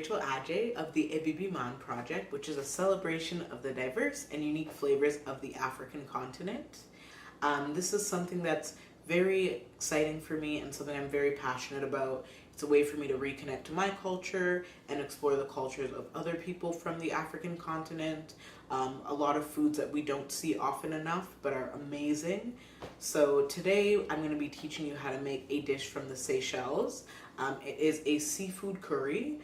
Rachel Adjei of the Ibibiman Project, which is a celebration of the diverse and unique flavors of the African continent. This is something that's very exciting for me and something I'm very passionate about. It's a way for me to reconnect to my culture and explore the cultures of other people from the African continent. A lot of foods that we don't see often enough but are amazing. So today I'm going to be teaching you how to make a dish from the Seychelles. It is a seafood curry.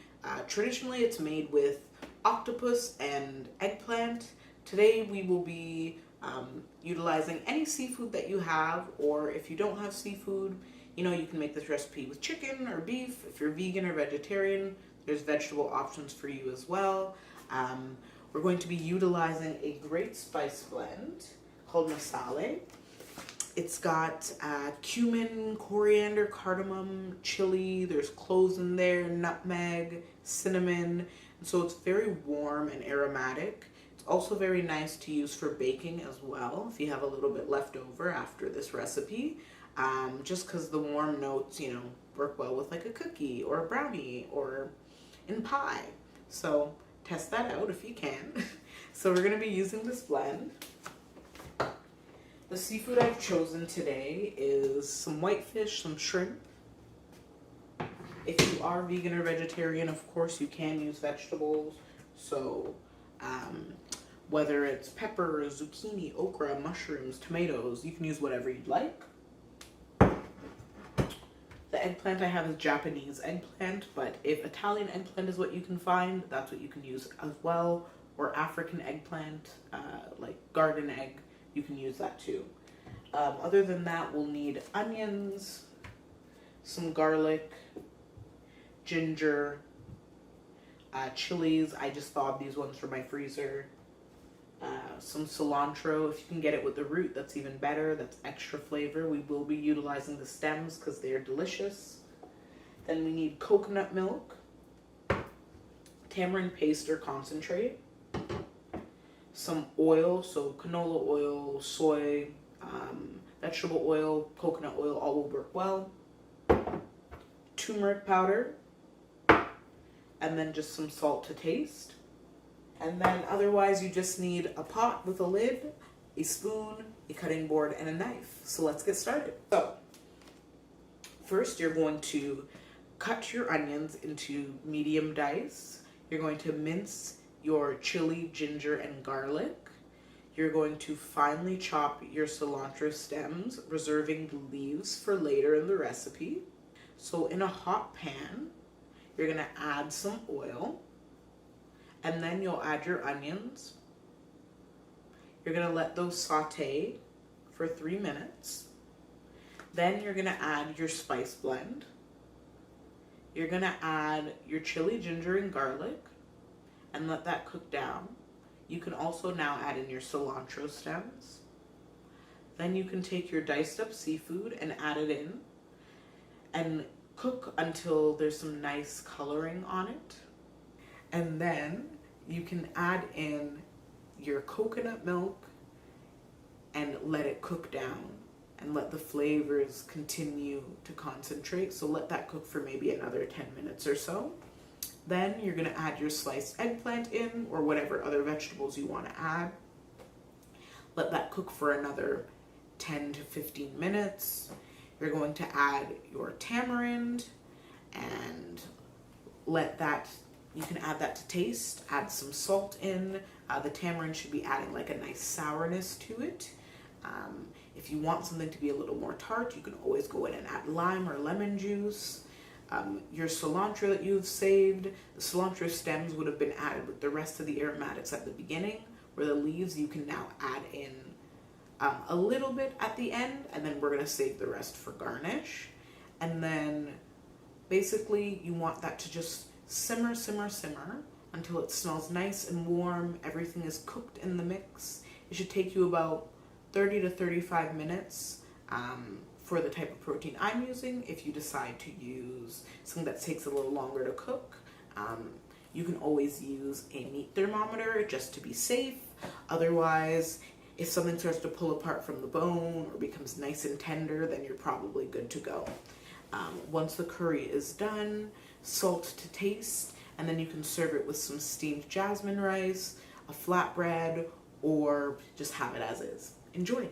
Traditionally it's made with octopus and eggplant. Today we will be utilizing any seafood that you have, or if you don't have seafood, you can make this recipe with chicken or beef. If you're vegan or vegetarian, there's vegetable options for you as well. We're going to be utilizing a great spice blend called Massale. It's got cumin, coriander, cardamom, chili, there's cloves in there, nutmeg, cinnamon, and so it's very warm and aromatic. It's also very nice to use for baking as well if you have a little bit left over after this recipe, just because the warm notes, work well with like a cookie or a brownie or in pie. So test that out if you can. So we're going to be using this blend. The seafood I've chosen today is some whitefish, some shrimp. If you are vegan or vegetarian, of course, you can use vegetables. So whether it's peppers, zucchini, okra, mushrooms, tomatoes, you can use whatever you'd like. The eggplant I have is Japanese eggplant, but if Italian eggplant is what you can find, that's what you can use as well. Or African eggplant, like garden egg, you can use that too. Other than that, we'll need onions, some garlic, ginger, chilies. I just thawed these ones from my freezer. Some cilantro. If you can get it with the root, that's even better. That's extra flavor. We will be utilizing the stems because they are delicious. Then we need coconut milk, tamarind paste or concentrate, some oil, so canola oil, soy, vegetable oil, coconut oil, all will work well, turmeric powder, and then just some salt to taste. And then otherwise you just need a pot with a lid, a spoon, a cutting board, and a knife. So let's get started. So first you're going to cut your onions into medium dice. You're going to mince your chili, ginger, and garlic. You're going to finely chop your cilantro stems, reserving the leaves for later in the recipe. So in a hot pan, you're going to add some oil, and then you'll add your onions. You're going to let those saute for 3 minutes. Then you're going to add your spice blend. You're going to add your chili, ginger, and garlic and let that cook down. You can also now add in your cilantro stems. Then you can take your diced up seafood and add it in and cook until there's some nice coloring on it. And then you can add in your coconut milk and let it cook down and let the flavors continue to concentrate. So let that cook for maybe another 10 minutes or so. Then you're going to add your sliced eggplant in, or whatever other vegetables you want to add. Let that cook for another 10 to 15 minutes. You're going to add your tamarind and let that, you can add that to taste. Add some salt in. The tamarind should be adding like a nice sourness to it. If you want something to be a little more tart, you can always go in and add lime or lemon juice. Your cilantro that you've saved, the cilantro stems would have been added with the rest of the aromatics at the beginning, where the leaves you can now add in a little bit at the end, and then we're going to save the rest for garnish. And then basically you want that to just simmer, simmer, simmer until it smells nice and warm. Everything is cooked in the mix. It should take you about 30 to 35 minutes. For the type of protein I'm using. If you decide to use something that takes a little longer to cook, you can always use a meat thermometer just to be safe. Otherwise, if something starts to pull apart from the bone or becomes nice and tender, then you're probably good to go. Once the curry is done, salt to taste, and then you can serve it with some steamed jasmine rice, a flatbread, or just have it as is. Enjoy.